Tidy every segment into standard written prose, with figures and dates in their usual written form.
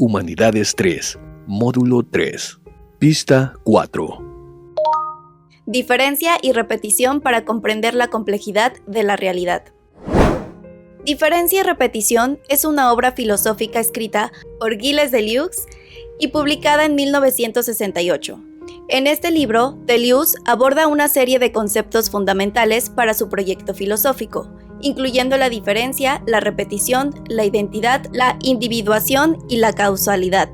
Humanidades 3, Módulo 3, Pista 4. Diferencia y repetición para comprender la complejidad de la realidad. Diferencia y repetición es una obra filosófica escrita por Gilles Deleuze y publicada en 1968. En este libro, Deleuze aborda una serie de conceptos fundamentales para su proyecto filosófico, incluyendo la diferencia, la repetición, la identidad, la individuación y la causalidad.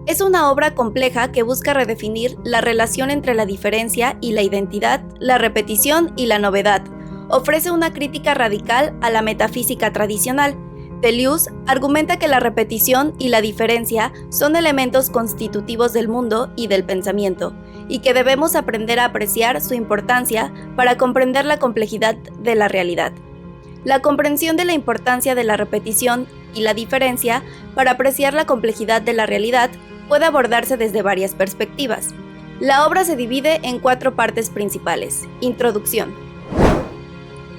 Es una obra compleja que busca redefinir la relación entre la diferencia y la identidad, la repetición y la novedad. Ofrece una crítica radical a la metafísica tradicional. Deleuze argumenta que la repetición y la diferencia son elementos constitutivos del mundo y del pensamiento, y que debemos aprender a apreciar su importancia para comprender la complejidad de la realidad. La comprensión de la importancia de la repetición y la diferencia para apreciar la complejidad de la realidad puede abordarse desde varias perspectivas. La obra se divide en 4 partes principales. Introducción.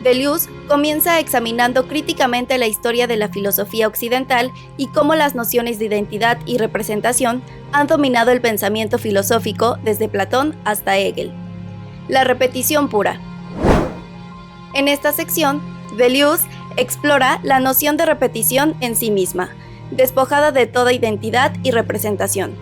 Deleuze comienza examinando críticamente la historia de la filosofía occidental y cómo las nociones de identidad y representación han dominado el pensamiento filosófico desde Platón hasta Hegel. La repetición pura. En esta sección, Deleuze explora la noción de repetición en sí misma, despojada de toda identidad y representación.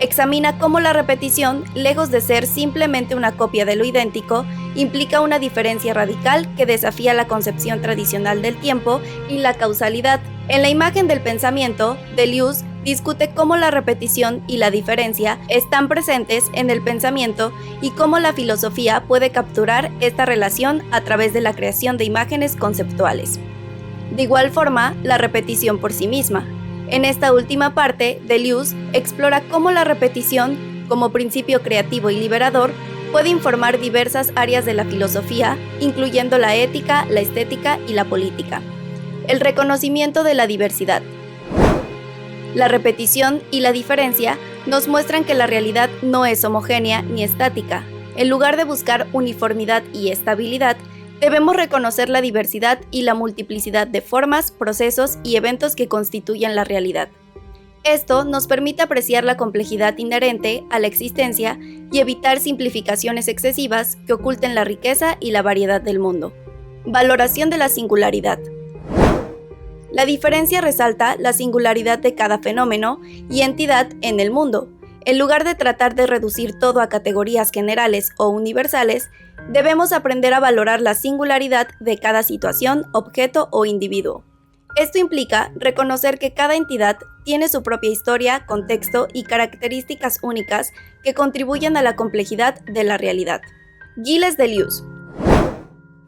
Examina cómo la repetición, lejos de ser simplemente una copia de lo idéntico, implica una diferencia radical que desafía la concepción tradicional del tiempo y la causalidad. En la imagen del pensamiento, Deleuze discute cómo la repetición y la diferencia están presentes en el pensamiento y cómo la filosofía puede capturar esta relación a través de la creación de imágenes conceptuales. De igual forma, la repetición por sí misma. En esta última parte, Deleuze explora cómo la repetición, como principio creativo y liberador, puede informar diversas áreas de la filosofía, incluyendo la ética, la estética y la política. El reconocimiento de la diversidad. La repetición y la diferencia nos muestran que la realidad no es homogénea ni estática. En lugar de buscar uniformidad y estabilidad, debemos reconocer la diversidad y la multiplicidad de formas, procesos y eventos que constituyen la realidad. Esto nos permite apreciar la complejidad inherente a la existencia y evitar simplificaciones excesivas que oculten la riqueza y la variedad del mundo. Valoración de la singularidad. La diferencia resalta la singularidad de cada fenómeno y entidad en el mundo. En lugar de tratar de reducir todo a categorías generales o universales, debemos aprender a valorar la singularidad de cada situación, objeto o individuo. Esto implica reconocer que cada entidad tiene su propia historia, contexto y características únicas que contribuyen a la complejidad de la realidad. Gilles Deleuze.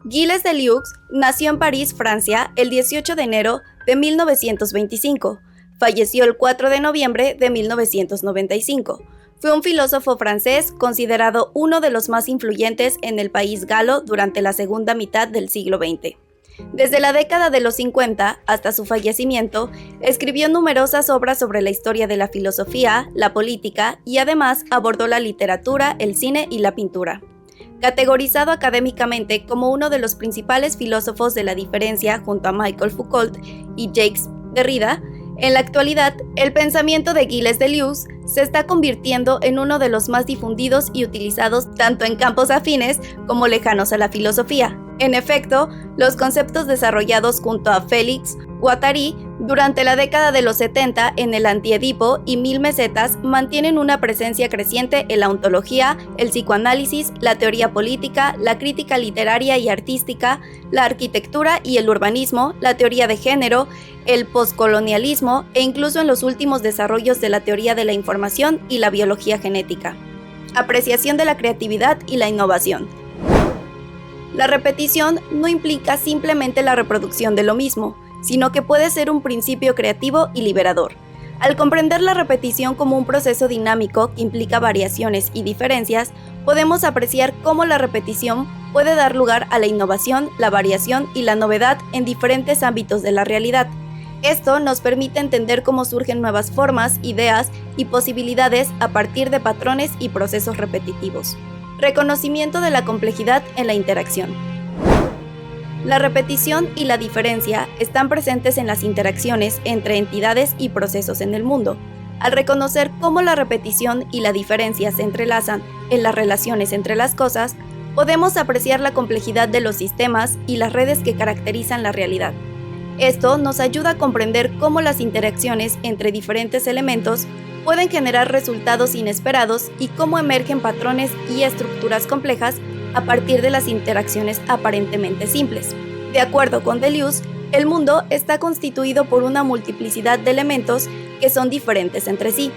Gilles Deleuze nació en París, Francia, el 18 de enero de 1925. Falleció el 4 de noviembre de 1995. Fue un filósofo francés considerado uno de los más influyentes en el país galo durante la segunda mitad del siglo XX. Desde la década de los 50 hasta su fallecimiento, escribió numerosas obras sobre la historia de la filosofía, la política y además abordó la literatura, el cine y la pintura. Categorizado académicamente como uno de los principales filósofos de la diferencia junto a Michel Foucault y Jacques Derrida, en la actualidad, el pensamiento de Gilles Deleuze se está convirtiendo en uno de los más difundidos y utilizados tanto en campos afines como lejanos a la filosofía. En efecto, los conceptos desarrollados junto a Félix Guattari durante la década de los 70 en el Antiedipo y Mil Mesetas mantienen una presencia creciente en la ontología, el psicoanálisis, la teoría política, la crítica literaria y artística, la arquitectura y el urbanismo, la teoría de género, el poscolonialismo e incluso en los últimos desarrollos de la teoría de la información y la biología genética. Apreciación de la creatividad y la innovación. La repetición no implica simplemente la reproducción de lo mismo, sino que puede ser un principio creativo y liberador. Al comprender la repetición como un proceso dinámico que implica variaciones y diferencias, podemos apreciar cómo la repetición puede dar lugar a la innovación, la variación y la novedad en diferentes ámbitos de la realidad. Esto nos permite entender cómo surgen nuevas formas, ideas y posibilidades a partir de patrones y procesos repetitivos. Reconocimiento de la complejidad en la interacción. La repetición y la diferencia están presentes en las interacciones entre entidades y procesos en el mundo. Al reconocer cómo la repetición y la diferencia se entrelazan en las relaciones entre las cosas, podemos apreciar la complejidad de los sistemas y las redes que caracterizan la realidad. Esto nos ayuda a comprender cómo las interacciones entre diferentes elementos pueden generar resultados inesperados y cómo emergen patrones y estructuras complejas a partir de las interacciones aparentemente simples. De acuerdo con Deleuze, el mundo está constituido por una multiplicidad de elementos que son diferentes entre sí.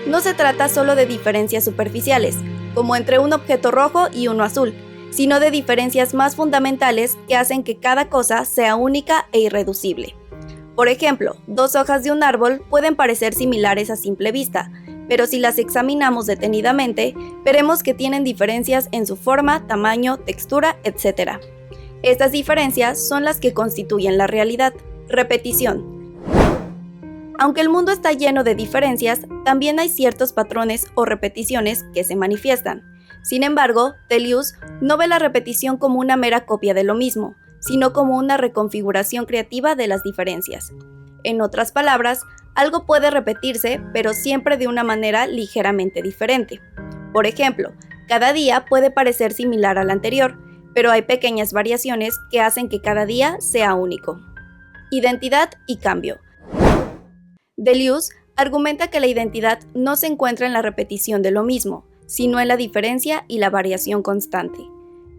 No se trata solo de diferencias superficiales, como entre un objeto rojo y uno azul, sino de diferencias más fundamentales que hacen que cada cosa sea única e irreducible. Por ejemplo, dos hojas de un árbol pueden parecer similares a simple vista, pero si las examinamos detenidamente, veremos que tienen diferencias en su forma, tamaño, textura, etc. Estas diferencias son las que constituyen la realidad. Repetición. Aunque el mundo está lleno de diferencias, también hay ciertos patrones o repeticiones que se manifiestan. Sin embargo, Deleuze no ve la repetición como una mera copia de lo mismo, sino como una reconfiguración creativa de las diferencias. En otras palabras, algo puede repetirse, pero siempre de una manera ligeramente diferente. Por ejemplo, cada día puede parecer similar al anterior, pero hay pequeñas variaciones que hacen que cada día sea único. Identidad y cambio. Deleuze argumenta que la identidad no se encuentra en la repetición de lo mismo, sino en la diferencia y la variación constante.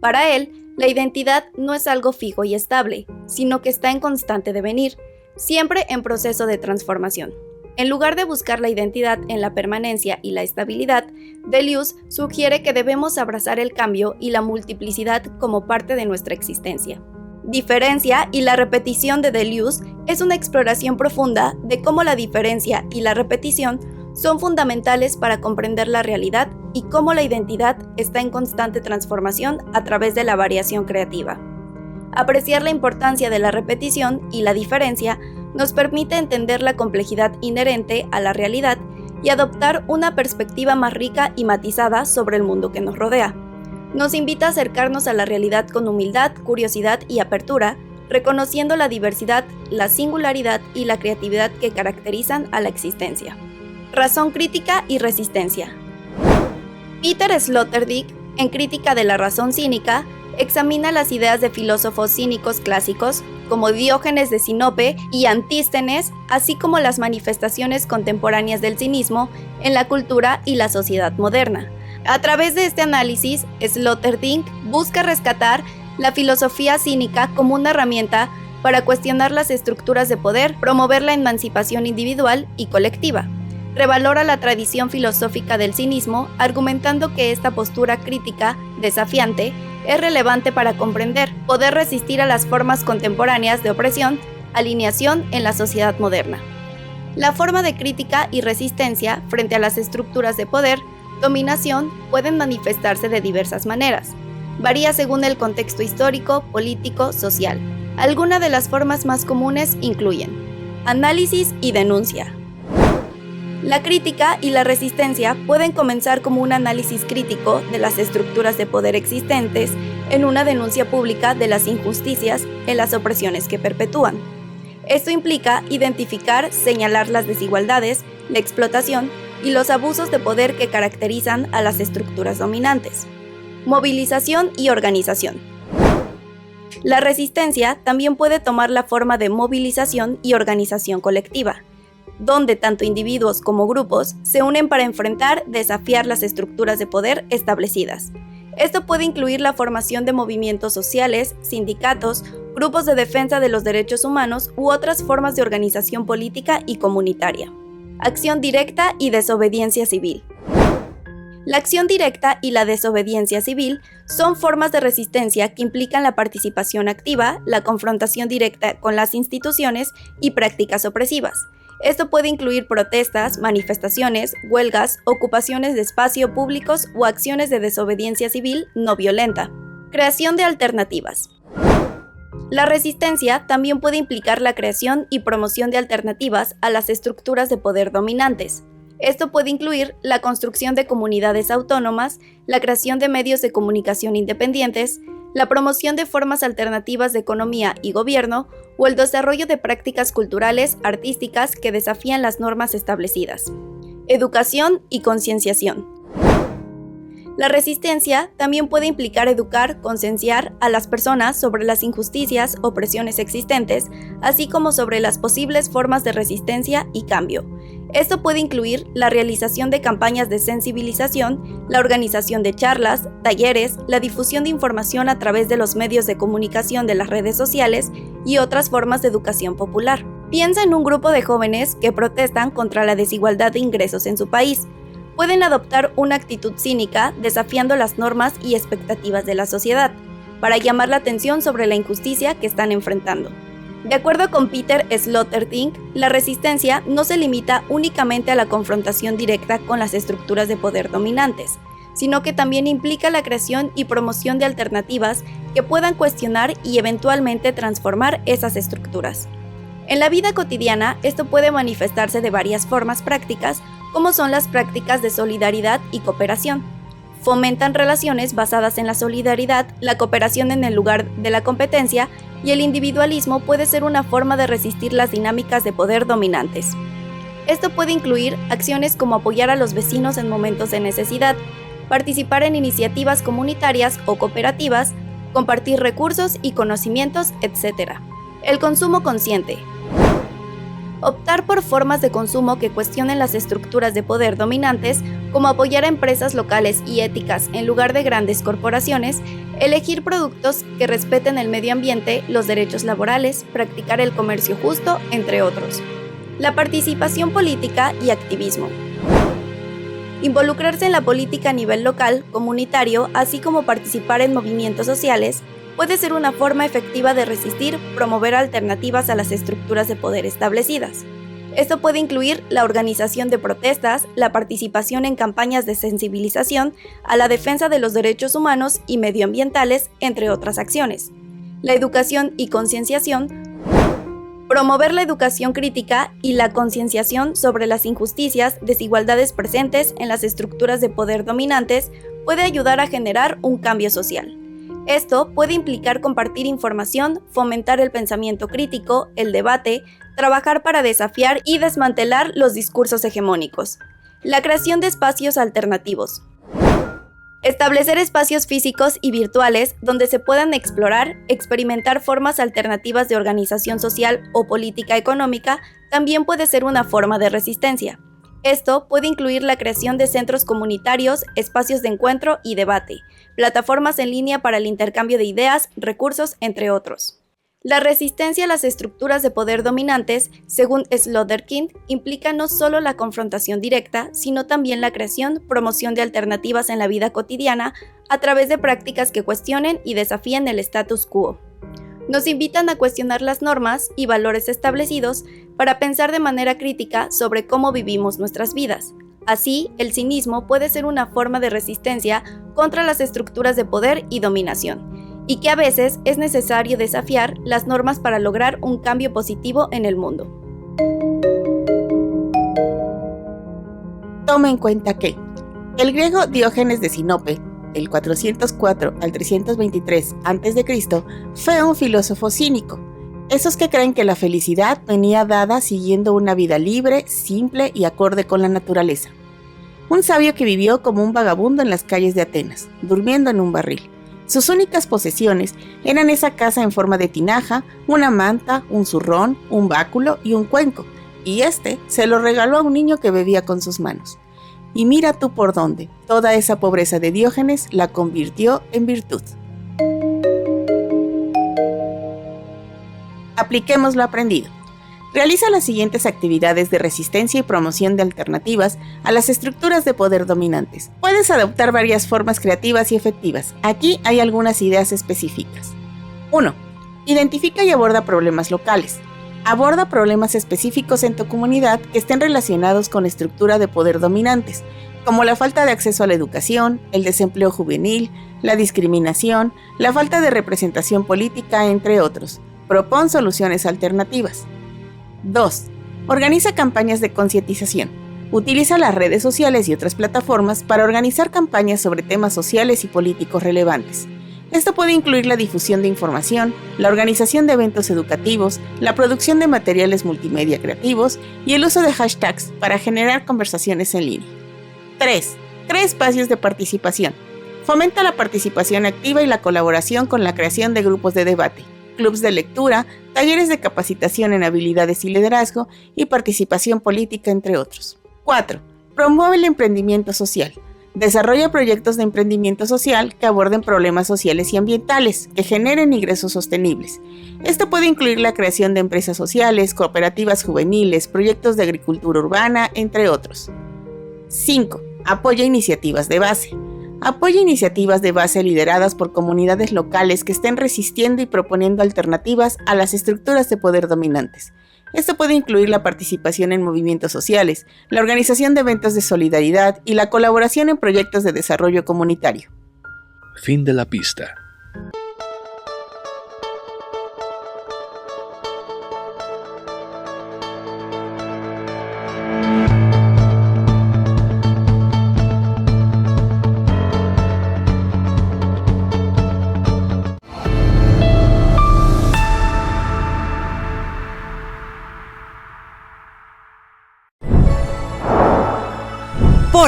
Para él, la identidad no es algo fijo y estable, sino que está en constante devenir, siempre en proceso de transformación. En lugar de buscar la identidad en la permanencia y la estabilidad, Deleuze sugiere que debemos abrazar el cambio y la multiplicidad como parte de nuestra existencia. Diferencia y la repetición de Deleuze es una exploración profunda de cómo la diferencia y la repetición son fundamentales para comprender la realidad y cómo la identidad está en constante transformación a través de la variación creativa. Apreciar la importancia de la repetición y la diferencia nos permite entender la complejidad inherente a la realidad y adoptar una perspectiva más rica y matizada sobre el mundo que nos rodea. Nos invita a acercarnos a la realidad con humildad, curiosidad y apertura, reconociendo la diversidad, la singularidad y la creatividad que caracterizan a la existencia. Razón crítica y resistencia. Peter Sloterdijk, en Crítica de la razón cínica, examina las ideas de filósofos cínicos clásicos como Diógenes de Sinope y Antístenes, así como las manifestaciones contemporáneas del cinismo en la cultura y la sociedad moderna. A través de este análisis, Sloterdijk busca rescatar la filosofía cínica como una herramienta para cuestionar las estructuras de poder, promover la emancipación individual y colectiva. Revalora la tradición filosófica del cinismo, argumentando que esta postura crítica, desafiante, es relevante para comprender, poder resistir a las formas contemporáneas de opresión, alineación en la sociedad moderna. La forma de crítica y resistencia frente a las estructuras de poder, dominación, pueden manifestarse de diversas maneras. Varía según el contexto histórico, político, social. Algunas de las formas más comunes incluyen análisis y denuncia. La crítica y la resistencia pueden comenzar como un análisis crítico de las estructuras de poder existentes en una denuncia pública de las injusticias en las opresiones que perpetúan. Esto implica identificar, señalar las desigualdades, la explotación y los abusos de poder que caracterizan a las estructuras dominantes. Movilización y organización. La resistencia también puede tomar la forma de movilización y organización colectiva, donde tanto individuos como grupos se unen para enfrentar, desafiar las estructuras de poder establecidas. Esto puede incluir la formación de movimientos sociales, sindicatos, grupos de defensa de los derechos humanos u otras formas de organización política y comunitaria. Acción directa y desobediencia civil. La acción directa y la desobediencia civil son formas de resistencia que implican la participación activa, la confrontación directa con las instituciones y prácticas opresivas. Esto puede incluir protestas, manifestaciones, huelgas, ocupaciones de espacio públicos o acciones de desobediencia civil no violenta. Creación de alternativas. La resistencia también puede implicar la creación y promoción de alternativas a las estructuras de poder dominantes. Esto puede incluir la construcción de comunidades autónomas, la creación de medios de comunicación independientes, la promoción de formas alternativas de economía y gobierno o el desarrollo de prácticas culturales, artísticas que desafían las normas establecidas. Educación y concienciación. La resistencia también puede implicar educar, concienciar a las personas sobre las injusticias o presiones existentes, así como sobre las posibles formas de resistencia y cambio. Esto puede incluir la realización de campañas de sensibilización, la organización de charlas, talleres, la difusión de información a través de los medios de comunicación de las redes sociales y otras formas de educación popular. Piensa en un grupo de jóvenes que protestan contra la desigualdad de ingresos en su país. Pueden adoptar una actitud cínica desafiando las normas y expectativas de la sociedad, para llamar la atención sobre la injusticia que están enfrentando. De acuerdo con Peter Sloterdijk, la resistencia no se limita únicamente a la confrontación directa con las estructuras de poder dominantes, sino que también implica la creación y promoción de alternativas que puedan cuestionar y eventualmente transformar esas estructuras. En la vida cotidiana, esto puede manifestarse de varias formas prácticas, como son las prácticas de solidaridad y cooperación. Fomentan relaciones basadas en la solidaridad, la cooperación en el lugar de la competencia, y el individualismo puede ser una forma de resistir las dinámicas de poder dominantes. Esto puede incluir acciones como apoyar a los vecinos en momentos de necesidad, participar en iniciativas comunitarias o cooperativas, compartir recursos y conocimientos, etc. El consumo consciente. Optar por formas de consumo que cuestionen las estructuras de poder dominantes, como apoyar a empresas locales y éticas en lugar de grandes corporaciones, elegir productos que respeten el medio ambiente, los derechos laborales, practicar el comercio justo, entre otros. La participación política y activismo. Involucrarse en la política a nivel local, comunitario, así como participar en movimientos sociales, puede ser una forma efectiva de resistir, promover alternativas a las estructuras de poder establecidas. Esto puede incluir la organización de protestas, la participación en campañas de sensibilización a la defensa de los derechos humanos y medioambientales, entre otras acciones. La educación y concienciación. Promover la educación crítica y la concienciación sobre las injusticias, desigualdades presentes en las estructuras de poder dominantes puede ayudar a generar un cambio social. Esto puede implicar compartir información, fomentar el pensamiento crítico, el debate, trabajar para desafiar y desmantelar los discursos hegemónicos. La creación de espacios alternativos. Establecer espacios físicos y virtuales donde se puedan explorar, experimentar formas alternativas de organización social o política económica también puede ser una forma de resistencia. Esto puede incluir la creación de centros comunitarios, espacios de encuentro y debate, plataformas en línea para el intercambio de ideas, recursos, entre otros. La resistencia a las estructuras de poder dominantes, según Sloterdijk, implica no solo la confrontación directa, sino también la creación, promoción de alternativas en la vida cotidiana a través de prácticas que cuestionen y desafíen el status quo. Nos invitan a cuestionar las normas y valores establecidos para pensar de manera crítica sobre cómo vivimos nuestras vidas. Así, el cinismo puede ser una forma de resistencia contra las estructuras de poder y dominación, y que a veces es necesario desafiar las normas para lograr un cambio positivo en el mundo. Toma en cuenta que el griego Diógenes de Sinope, del 404 al 323 a.C., fue un filósofo cínico. Esos que creen que la felicidad venía dada siguiendo una vida libre, simple y acorde con la naturaleza. Un sabio que vivió como un vagabundo en las calles de Atenas, durmiendo en un barril. Sus únicas posesiones eran esa casa en forma de tinaja, una manta, un zurrón, un báculo y un cuenco, y se lo regaló a un niño que bebía con sus manos. Y mira tú por dónde, toda esa pobreza de Diógenes la convirtió en virtud. Apliquemos lo aprendido. Realiza las siguientes actividades de resistencia y promoción de alternativas a las estructuras de poder dominantes. Puedes adoptar varias formas creativas y efectivas. Aquí hay algunas ideas específicas. 1. Identifica y aborda problemas locales. Aborda problemas específicos en tu comunidad que estén relacionados con la estructura de poder dominantes, como la falta de acceso a la educación, el desempleo juvenil, la discriminación, la falta de representación política, entre otros. Propón soluciones alternativas. 2. Organiza campañas de concientización. Utiliza las redes sociales y otras plataformas para organizar campañas sobre temas sociales y políticos relevantes. Esto puede incluir la difusión de información, la organización de eventos educativos, la producción de materiales multimedia creativos y el uso de hashtags para generar conversaciones en línea. 3. Crea espacios de participación. Fomenta la participación activa y la colaboración con la creación de grupos de debate, clubs de lectura, talleres de capacitación en habilidades y liderazgo y participación política, entre otros. 4. Promueve el emprendimiento social. Desarrolla proyectos de emprendimiento social que aborden problemas sociales y ambientales, que generen ingresos sostenibles. Esto puede incluir la creación de empresas sociales, cooperativas juveniles, proyectos de agricultura urbana, entre otros. 5. Apoya iniciativas de base. Apoya iniciativas de base lideradas por comunidades locales que estén resistiendo y proponiendo alternativas a las estructuras de poder dominantes. Esto puede incluir la participación en movimientos sociales, la organización de eventos de solidaridad y la colaboración en proyectos de desarrollo comunitario. Fin de la pista.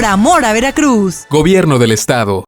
Por amor a Veracruz. Gobierno del Estado.